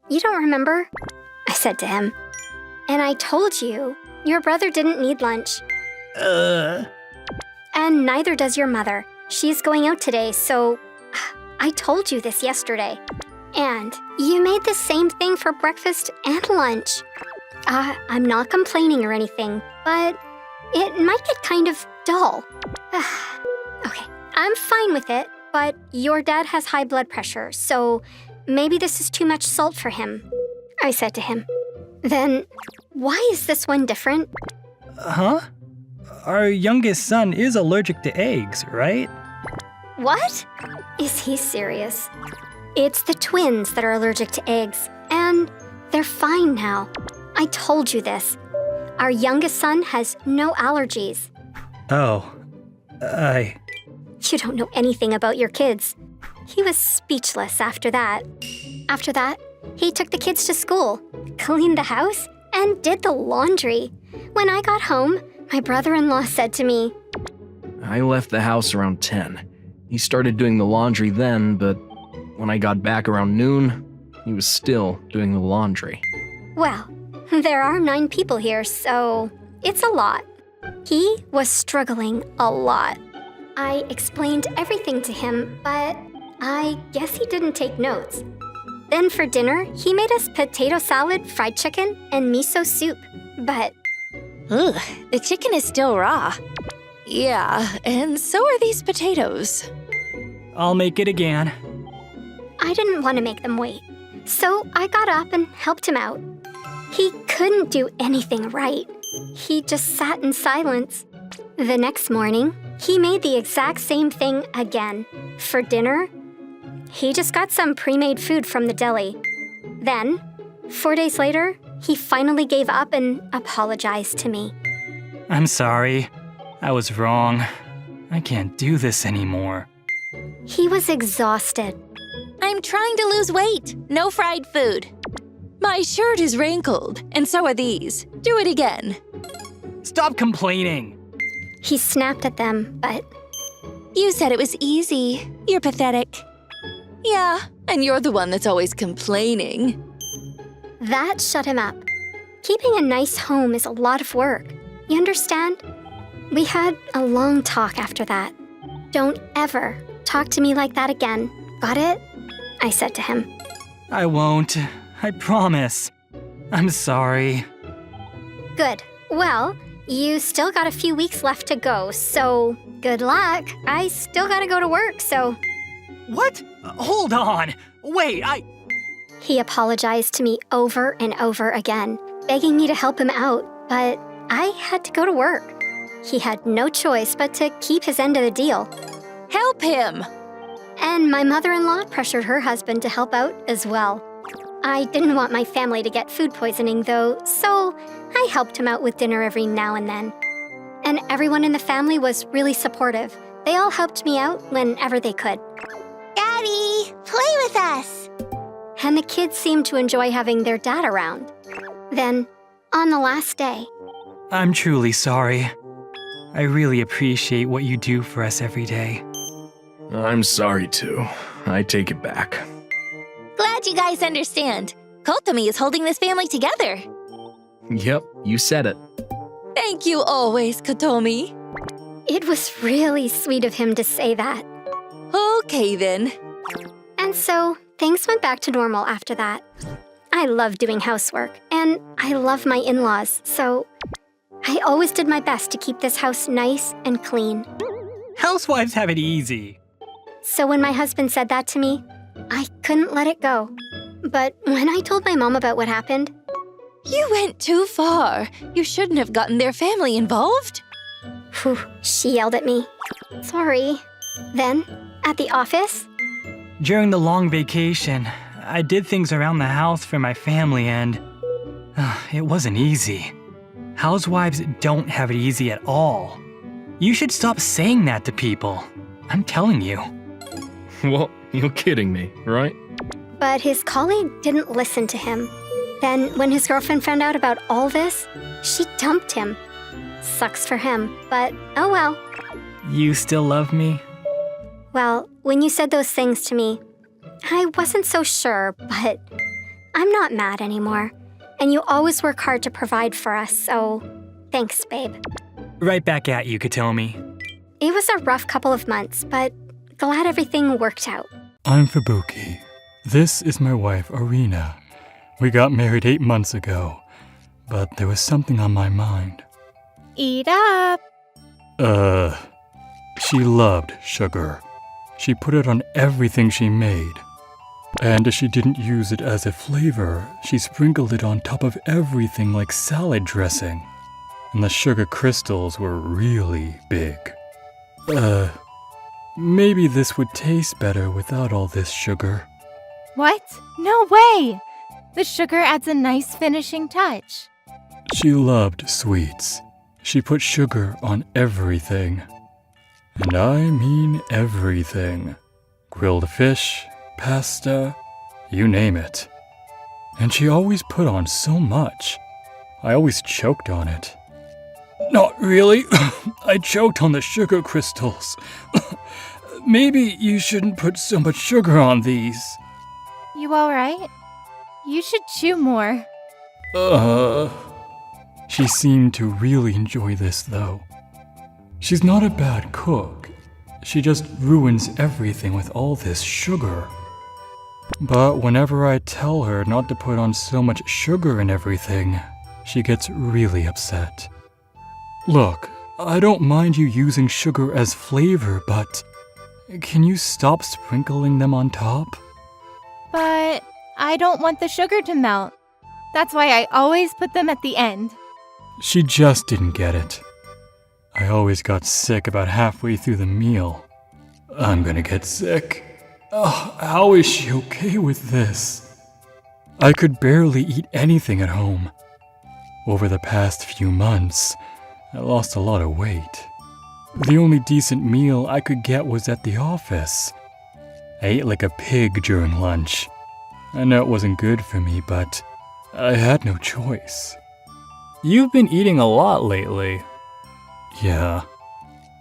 You don't remember? I said to him. And I told you, your brother didn't need lunch. And neither does your mother. She's going out today, so I told you this yesterday. And you made the same thing for breakfast and lunch. I'm not complaining or anything, but it might get kind of dull. Okay, I'm fine with it, but your dad has high blood pressure, so maybe this is too much salt for him. I said to him. Then, why is this one different? Huh? Our youngest son is allergic to eggs, right? What? Is he serious? It's the twins that are allergic to eggs, and they're fine now. I told you this. Our youngest son has no allergies. Oh, You don't know anything about your kids. He was speechless after that. After that, he took the kids to school, cleaned the house, and did the laundry. When I got home, my brother-in-law said to me, I left the house around 10. He started doing the laundry then, but when I got back around noon, he was still doing the laundry. well, there are 9 people here, so it's a lot. He was struggling a lot. I explained everything to him, but I guess he didn't take notes. Then for dinner, he made us potato salad, fried chicken, and miso soup. But Ugh, the chicken is still raw. Yeah, and so are these potatoes. I'll make it again. I didn't want to make them wait, so I got up and helped him out. He couldn't do anything right. He just sat in silence. The next morning, he made the exact same thing again. For dinner, he just got some pre-made food from the deli. Then, 4 days later, he finally gave up and apologized to me. I'm sorry. I was wrong. I can't do this anymore. He was exhausted. I'm trying to lose weight. No fried food. My shirt is wrinkled, and so are these. Do it again. Stop complaining. He snapped at them, but You said it was easy. You're pathetic. Yeah, and you're the one that's always complaining. that shut him up. Keeping a nice home is a lot of work. You understand? We had a long talk after that. Don't ever talk to me like that again. Got it? I said to him. I won't. I promise. I'm sorry. Good. Well, you still got a few weeks left to go, so good luck. I still gotta go to work, so... What? Hold on. Wait, He apologized to me over and over again, begging me to help him out, but I had to go to work. He had no choice but to keep his end of the deal. Help him! And my mother-in-law pressured her husband to help out as well. I didn't want my family to get food poisoning, though, so I helped him out with dinner every now and then. And everyone in the family was really supportive. They all helped me out whenever they could. Daddy, play with us. And the kids seemed to enjoy having their dad around. Then, on the last day, I'm truly sorry. I really appreciate what you do for us every day. I'm sorry too. I take it back. Glad you guys understand. Kotomi is holding this family together. Yep, you said it. Thank you always, Kotomi. it was really sweet of him to say that. Okay then. And so, things went back to normal after that. I love doing housework, and I love my in-laws, so I always did my best to keep this house nice and clean. Housewives have it easy. So when my husband said that to me, I couldn't let it go. But when I told my mom about what happened, You went too far. You shouldn't have gotten their family involved. whew, she yelled at me. Sorry. Then, at the office, During the long vacation, I did things around the house for my family and it wasn't easy. Housewives don't have it easy at all. You should stop saying that to people. I'm telling you. What? You're kidding me, right? but his colleague didn't listen to him. Then, when his girlfriend found out about all this, she dumped him. Sucks for him, but oh well. You still love me? Well, when you said those things to me, I wasn't so sure, but I'm not mad anymore. And you always work hard to provide for us, so thanks, babe. Right back at you, Katomi. It was a rough couple of months, but glad everything worked out. I'm Fubuki. This is my wife, Arena. We got married 8 months ago, but there was something on my mind. Eat up. She loved sugar. She put it on everything she made. And she didn't use it as a flavor. She sprinkled it on top of everything like salad dressing. And the sugar crystals were really big. Maybe this would taste better without all this sugar. What? No way! The sugar adds a nice finishing touch. She loved sweets. She put sugar on everything. And I mean everything. Grilled fish, pasta, you name it. And she always put on so much. I always choked on it. Not really. I choked on the sugar crystals. Maybe you shouldn't put so much sugar on these. You alright? You should chew more. She seemed to really enjoy this, though. She's not a bad cook. She just ruins everything with all this sugar. But whenever I tell her not to put on so much sugar in everything, she gets really upset. Look, I don't mind you using sugar as flavor, but can you stop sprinkling them on top? But I don't want the sugar to melt. That's why I always put them at the end. She just didn't get it. I always got sick about halfway through the meal. I'm gonna get sick. How is she okay with this? I could barely eat anything at home. Over the past few months, I lost a lot of weight. The only decent meal I could get was at the office. I ate like a pig during lunch. I know it wasn't good for me, but I had no choice. You've been eating a lot lately. Yeah.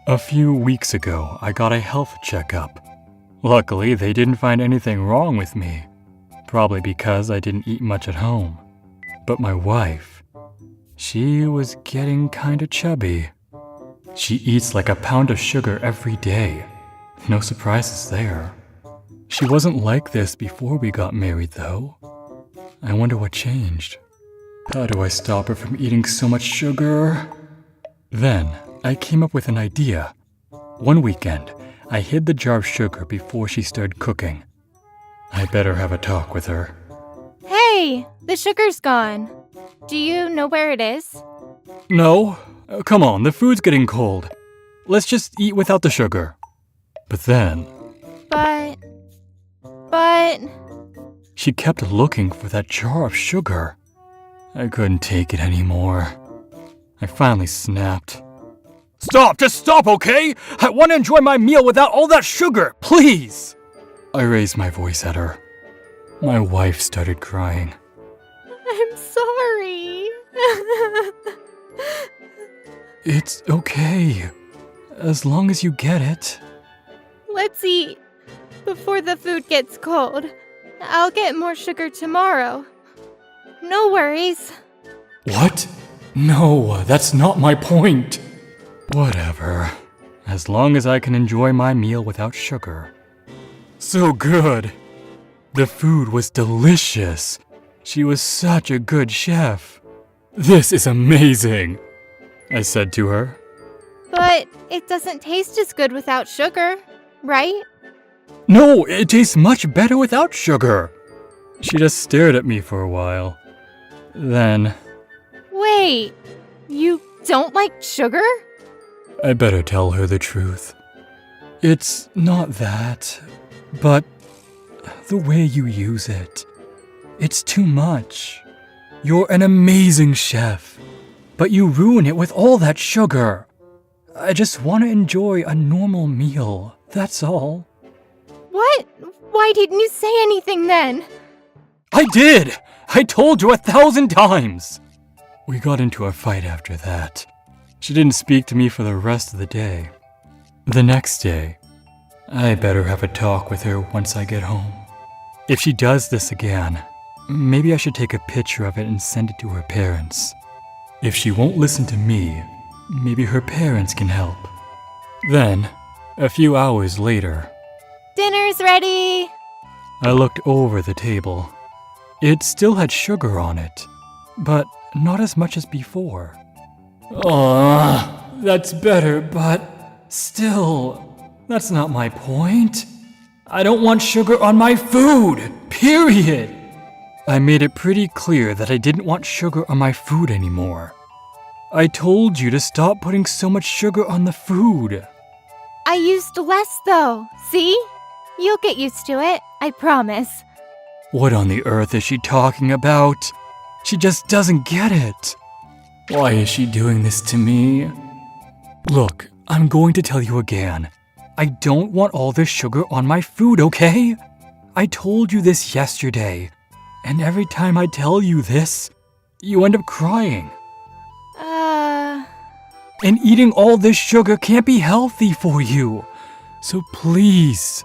A few weeks ago, I got a health checkup. Luckily, they didn't find anything wrong with me. Probably because I didn't eat much at home. But my wife, she was getting kinda chubby. She eats like a pound of sugar every day. No surprises there. She wasn't like this before we got married, though. I wonder what changed. How do I stop her from eating so much sugar? Then, I came up with an idea. One weekend, I hid the jar of sugar before she started cooking. I better have a talk with her. Hey, the sugar's gone. Do you know where it is? No, come on, the food's getting cold. Let's just eat without the sugar. But then... But... She kept looking for that jar of sugar. I couldn't take it anymore. I finally snapped. Stop! Just stop, okay? I want to enjoy my meal without all that sugar, please! I raised my voice at her. My wife started crying. I'm sorry. It's okay. As long as you get it. Let's eat before the food gets cold. I'll get more sugar tomorrow. No worries. What? No, that's not my point. Whatever. As long as I can enjoy my meal without sugar. So good. The food was delicious. She was such a good chef. This is amazing. I said to her. But it doesn't taste as good without sugar, right? No, it tastes much better without sugar. She just stared at me for a while. Then, Wait, you don't like sugar? I better tell her the truth. It's not that, but the way you use it. It's too much. You're an amazing chef, but you ruin it with all that sugar. I just want to enjoy a normal meal, that's all. What? Why didn't you say anything then? I did! I told you 1,000 times! We got into a fight after that. She didn't speak to me for the rest of the day. The next day, I better have a talk with her once I get home. If she does this again, maybe I should take a picture of it and send it to her parents. If she won't listen to me, maybe her parents can help. Then, a few hours later, Dinner's ready! I looked over the table. It still had sugar on it, but not as much as before. That's better, but still, that's not my point. I don't want sugar on my food, period. I made it pretty clear that I didn't want sugar on my food anymore. I told you to stop putting so much sugar on the food. I used less though, see? You'll get used to it, I promise. What on the earth is she talking about? She just doesn't get it. Why is she doing this to me? Look, I'm going to tell you again. I don't want all this sugar on my food, okay? I told you this yesterday, and every time I tell you this, you end up crying. And eating all this sugar can't be healthy for you. So please.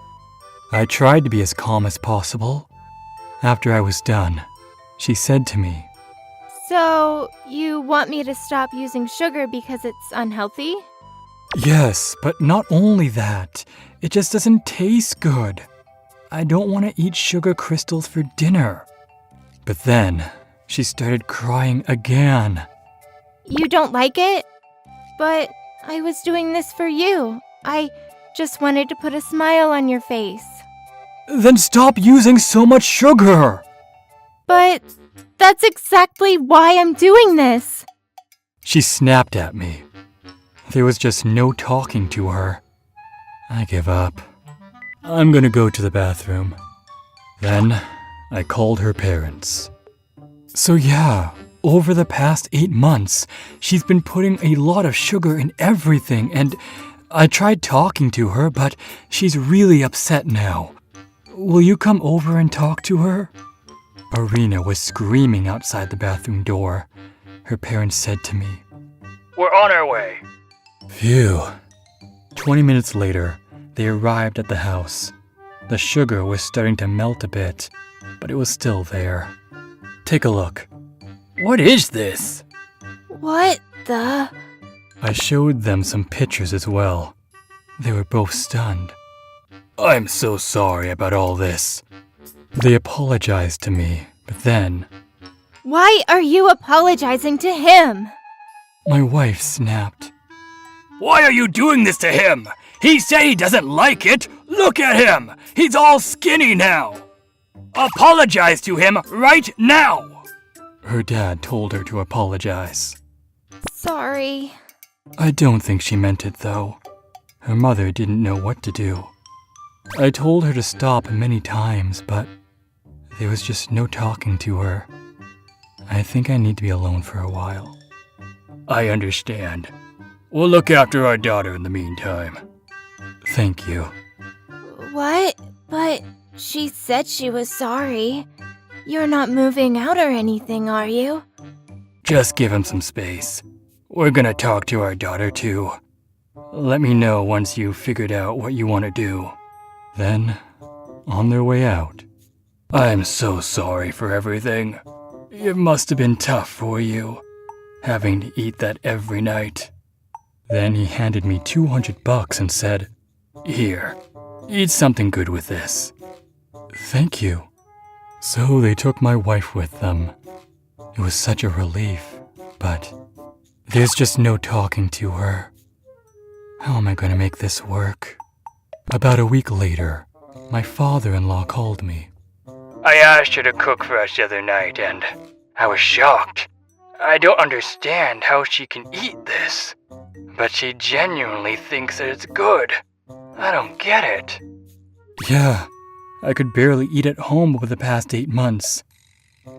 I tried to be as calm as possible. After I was done, she said to me, So, you want me to stop using sugar because it's unhealthy? Yes, but not only that, it just doesn't taste good. I don't want to eat sugar crystals for dinner. But then, she started crying again. You don't like it? But I was doing this for you. I just wanted to put a smile on your face. Then stop using so much sugar! But that's exactly why I'm doing this. She snapped at me. There was just no talking to her. I give up. I'm gonna go to the bathroom. Then, I called her parents. So yeah, over the past 8 months, she's been putting a lot of sugar in everything, and I tried talking to her, but she's really upset now. Will you come over and talk to her? Arena was screaming outside the bathroom door. Her parents said to me, We're on our way. Phew. 20 minutes later, they arrived at the house. The sugar was starting to melt a bit, but it was still there. Take a look. What is this? What the? I showed them some pictures as well. They were both stunned. I'm so sorry about all this. They apologized to me, but then... Why are you apologizing to him? My wife snapped. Why are you doing this to him? He said he doesn't like it. Look at him. He's all skinny now. Apologize to him right now. Her dad told her to apologize. Sorry. I don't think she meant it, though. Her mother didn't know what to do. I told her to stop many times, but there was just no talking to her. I think I need to be alone for a while. I understand. We'll look after our daughter in the meantime. Thank you. What? But she said she was sorry. You're not moving out or anything, are you? Just give him some space. We're gonna talk to our daughter too. Let me know once you've figured out what you want to do. Then, on their way out, I'm so sorry for everything. It must have been tough for you, having to eat that every night. Then he handed me $200 and said, Here, eat something good with this. Thank you. So they took my wife with them. It was such a relief, but There's just no talking to her. How am I going to make this work? About a week later, my father-in-law called me. I asked her to cook for us the other night, and I was shocked. I don't understand how she can eat this, but she genuinely thinks that it's good. I don't get it. Yeah, I could barely eat at home over the past 8 months.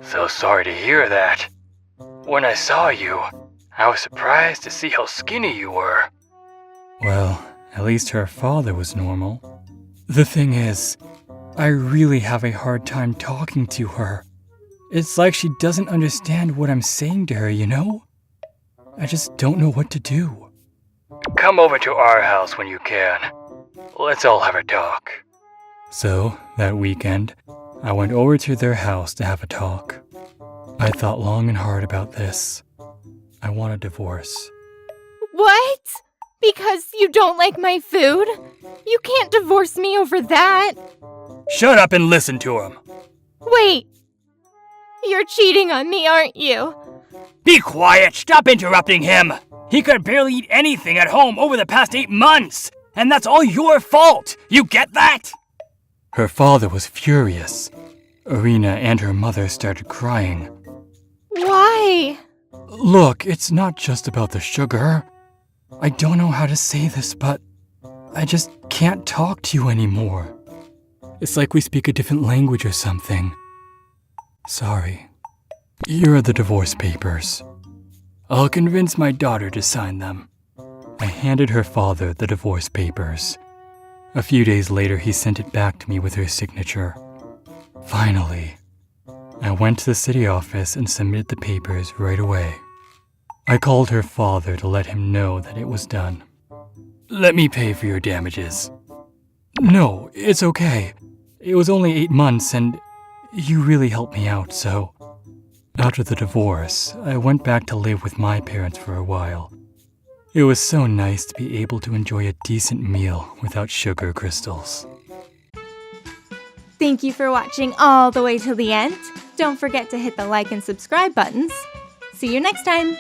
So sorry to hear that. When I saw you, I was surprised to see how skinny you were. Well, at least her father was normal. The thing is, I really have a hard time talking to her. It's like she doesn't understand what I'm saying to her, you know? I just don't know what to do. Come over to our house when you can. Let's all have a talk. So, that weekend, I went over to their house to have a talk. I thought long and hard about this. I want a divorce. What? Because you don't like my food? You can't divorce me over that. Shut up and listen to him. Wait. You're cheating on me, aren't you? Be quiet! Stop interrupting him! He could barely eat anything at home over the past 8 months! And that's all your fault! You get that? Her father was furious. Arena and her mother started crying. Why? Look, it's not just about the sugar. I don't know how to say this, but I just can't talk to you anymore. It's like we speak a different language or something. Sorry. Here are the divorce papers. I'll convince my daughter to sign them. I handed her father the divorce papers. A few days later, he sent it back to me with her signature. Finally, I went to the city office and submitted the papers right away. I called her father to let him know that it was done. Let me pay for your damages. No, it's okay. It was only 8 months and you really helped me out, so... After the divorce, I went back to live with my parents for a while. It was so nice to be able to enjoy a decent meal without sugar crystals. Thank you for watching all the way till the end. Don't forget to hit the like and subscribe buttons. See you next time!